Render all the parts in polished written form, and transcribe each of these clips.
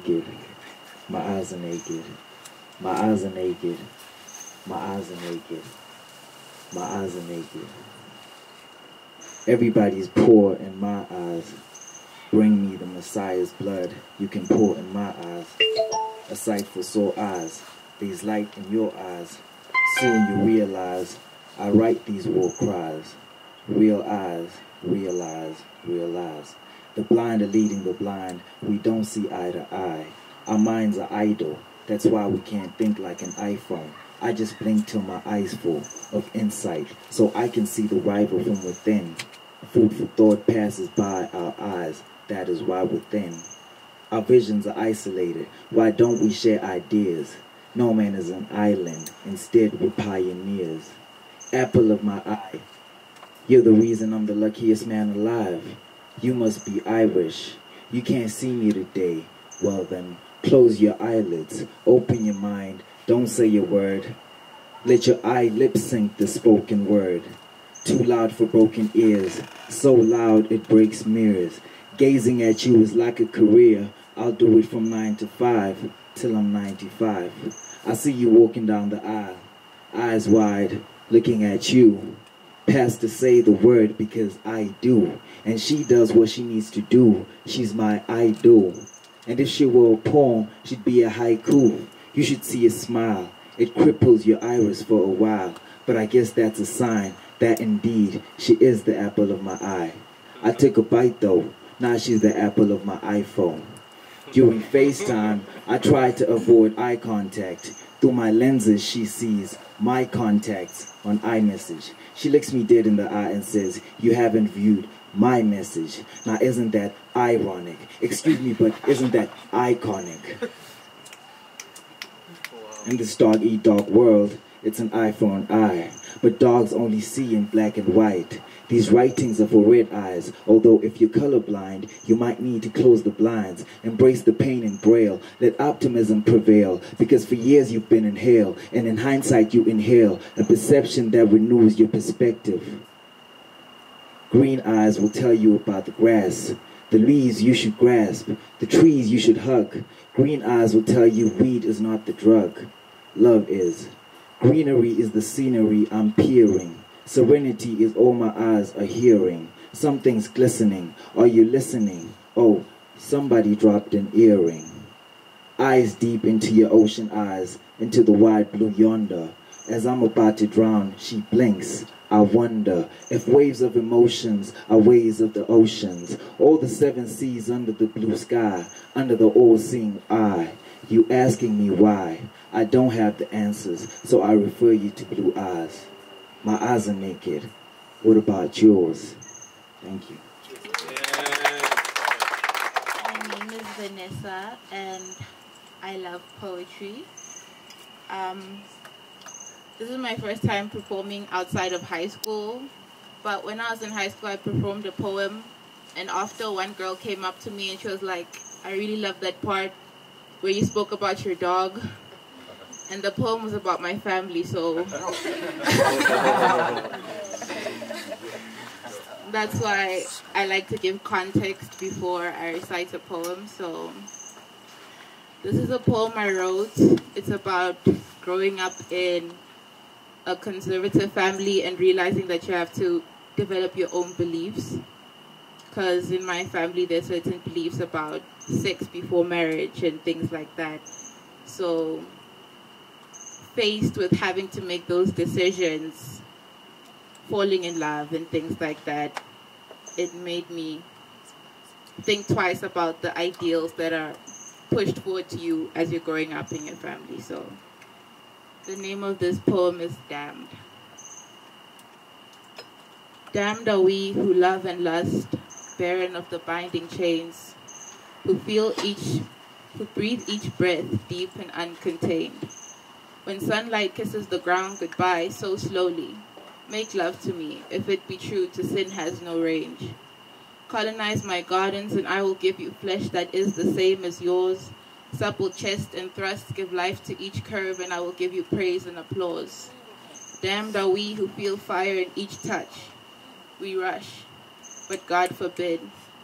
naked. My eyes are naked. My eyes are naked. My eyes are naked. My eyes are naked. Everybody's poor in my eyes. Bring me the Messiah's blood you can pour in my eyes. A sight for sore eyes. There's light in your eyes. Soon you realize I write these war cries. Real eyes, realize, realize. The blind are leading the blind. We don't see eye to eye. Our minds are idle. That's why we can't think like an iPhone. I just blink till my eyes full of insight so I can see the rival from within. Food for thought passes by our eyes. That is why we're thin. Our visions are isolated. Why don't we share ideas? No man is an island. Instead, we're pioneers. Apple of my eye. You're the reason I'm the luckiest man alive. You must be Irish. You can't see me today. Well then, close your eyelids. Open your mind. Don't say a word. Let your eye lip sync the spoken word. Too loud for broken ears. So loud it breaks mirrors. Gazing at you is like a career. I'll do it from 9 to 5 till I'm 95. I see you walking down the aisle, eyes wide, looking at you. Pastor say the word because I do. And she does what she needs to do. She's my idol. And if she were a poem, she'd be a haiku. You should see a smile. It cripples your iris for a while. But I guess that's a sign that indeed she is the apple of my eye. I took a bite though. Now she's the apple of my iPhone. During FaceTime, I try to avoid eye contact. Through my lenses, she sees my contacts on iMessage. She looks me dead in the eye and says, "You haven't viewed my message." Now isn't that ironic? Excuse me, but isn't that iconic? In this dog-eat-dog world, it's an eye for an eye. But dogs only see in black and white. These writings are for red eyes, although if you're colorblind, you might need to close the blinds. Embrace the pain in Braille, let optimism prevail, because for years you've been in hell, and in hindsight you inhale a perception that renews your perspective. Green eyes will tell you about the grass, the leaves you should grasp, the trees you should hug. Green eyes will tell you weed is not the drug, love is. Greenery is the scenery I'm peering. Serenity is all my eyes are hearing. Something's glistening. Are you listening? Oh, somebody dropped an earring. Eyes deep into your ocean eyes, into the wide blue yonder. As I'm about to drown, she blinks. I wonder if waves of emotions are waves of the oceans. All the 7 seas under the blue sky, under the all-seeing eye. You asking me why? I don't have the answers, so I refer you to blue eyes. My eyes are naked. What about yours? Thank you. My name is Vanessa, and I love poetry. This is my first time performing outside of high school, but when I was in high school, I performed a poem, and after one girl came up to me and she was like, "I really love that part where you spoke about your dog." And the poem was about my family, so that's why I like to give context before I recite a poem. So this is a poem I wrote. It's about growing up in a conservative family and realizing that you have to develop your own beliefs. Because in my family, there's certain beliefs about sex before marriage and things like that. So faced with having to make those decisions, falling in love and things like that, it made me think twice about the ideals that are pushed forward to you as you're growing up in your family. So the name of this poem is Damned. Damned are we who love and lust, barren of the binding chains, who breathe each breath deep and uncontained. When sunlight kisses the ground goodbye so slowly, make love to me, if it be true to sin has no range. Colonize my gardens and I will give you flesh that is the same as yours. Supple chest and thrust give life to each curve and I will give you praise and applause. Damned are we who feel fire in each touch. We rush, but God forbid,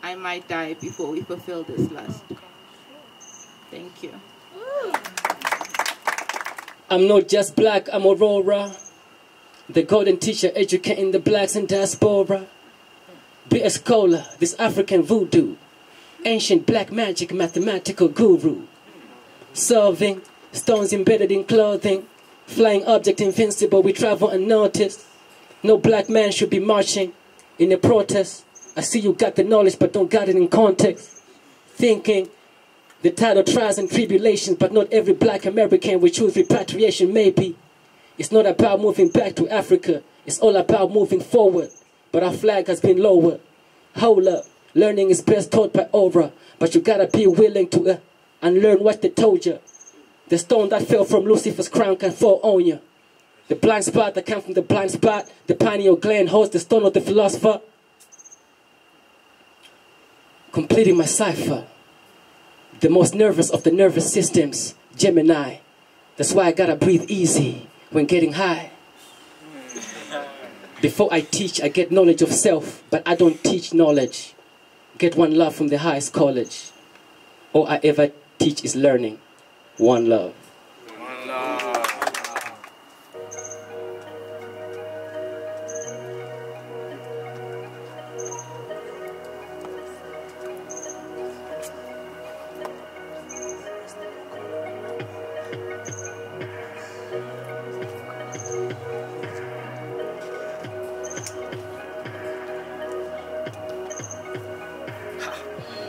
I might die before we fulfill this lust. Thank you. I'm not just black, I'm Aurora. The golden teacher educating the blacks in diaspora. Be a scholar, this African voodoo. Ancient black magic, mathematical guru. Solving, stones embedded in clothing. Flying object invincible, we travel unnoticed. No black man should be marching in a protest. I see you got the knowledge but don't got it in context. Thinking the title trials and tribulations, but not every black American will choose repatriation. Maybe it's not about moving back to Africa, it's all about moving forward. But our flag has been lowered. Hold up, learning is best taught by aura, but you gotta be willing to unlearn what they told you. The stone that fell from Lucifer's crown can fall on you. The blind spot that came from the blind spot, the pineal gland holds the stone of the philosopher. Completing my cipher. The most nervous of the nervous systems, Gemini. That's why I gotta breathe easy when getting high. Before I teach, I get knowledge of self, but I don't teach knowledge. Get one love from the highest college. All I ever teach is learning. One love. One love.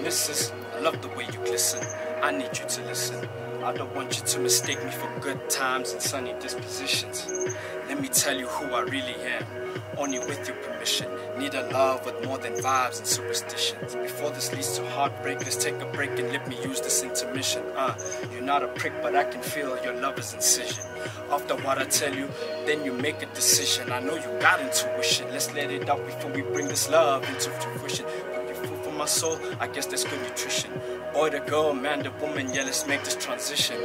Missus, I love the way you glisten. I need you to listen. I don't want you to mistake me for good times and sunny dispositions. Let me tell you who I really am, only with your permission. Need a love with more than vibes and superstitions. Before this leads to heartbreak, let's take a break and let me use this intermission. You're not a prick, but I can feel your lover's incision. After what I tell you, then you make a decision. I know you got intuition. Let's let it out before we bring this love into fruition. My soul, I guess that's good nutrition. Boy to girl, man to woman, yeah, let's make this transition.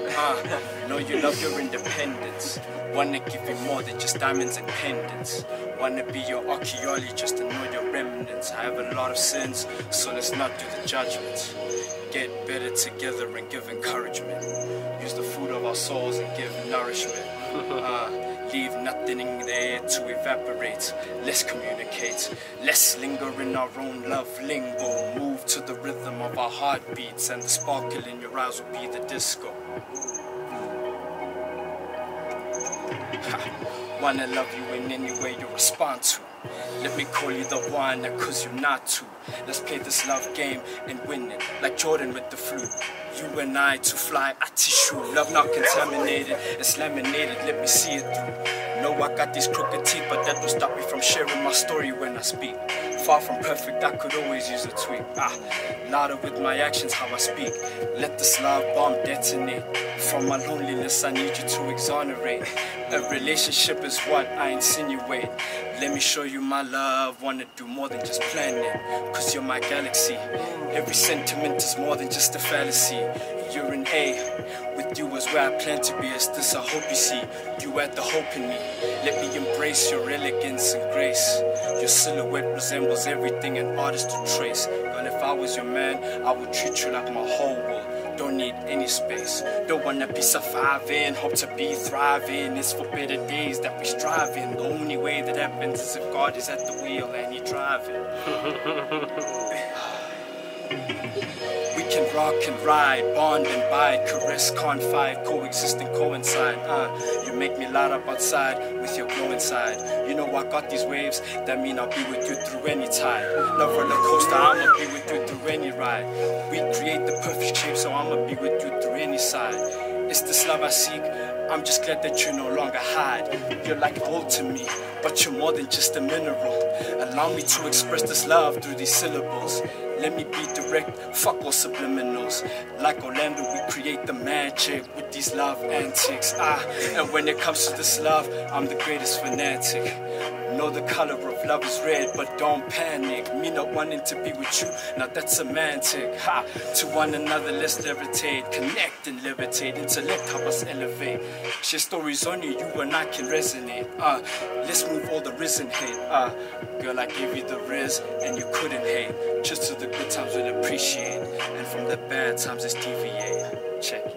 Know you love your independence. Wanna give you more than just diamonds and pendants. Wanna be your archaeologist and know your remnants. I have a lot of sins, so let's not do the judgments. Get better together and give encouragement. Use the food of our souls and give nourishment. Leave nothing in there to evaporate. Let's communicate. Let's linger in our own love lingo. Move to the rhythm of our heartbeats, and the sparkle in your eyes will be the disco. Wanna love you in any way you respond to. Let me call you the one, cause you're not to. Let's play this love game and win it, like Jordan with the flute. You and I to fly at tissue. Love not contaminated, it's laminated, let me see it through. Know I got these crooked teeth, but that don't stop me from sharing my story when I speak. Far from perfect, I could always use a tweak. Louder with my actions, how I speak. Let this love bomb detonate. From my loneliness, I need you to exonerate. A relationship is what I insinuate. Let me show you my love, wanna do more than just plan it. Cause you're my galaxy. Every sentiment is more than just a fallacy. You're an A, with you is where I plan to be. It's this I hope you see, you had the hope in me. Let me embrace your elegance and grace. Your silhouette resembles everything an artist to trace. Girl, if I was your man, I would treat you like my whole world. Don't need any space, don't wanna be surviving, hope to be thriving. It's for better days that we striving. The only way that happens is if God is at the wheel and He's driving. We can rock and ride, bond and bide, caress, confide, coexist and coincide. You make me light up outside with your glow inside. You know I got these waves, that mean I'll be with you through any tide. Love roller coaster, I'ma be with you through any ride. We create the perfect shape, so I'ma be with you through any side. It's this love I seek, I'm just glad that you no longer hide. You're like gold to me, but you're more than just a mineral. Allow me to express this love through these syllables. Let me be direct, fuck all subliminals. Like Orlando, we create the magic with these love antics. And when it comes to this love, I'm the greatest fanatic. Know the color of love is red, but don't panic. Me not wanting to be with you, now that's semantic. Ha! To one another, let's levitate, connect and levitate. Intellect, help us elevate. Share stories on you, you and I can resonate. Let's move all the risen hate. Girl, I gave you the riz, and you couldn't hate. Just to the good times we'll appreciate, and from the bad times let's deviate. Check it.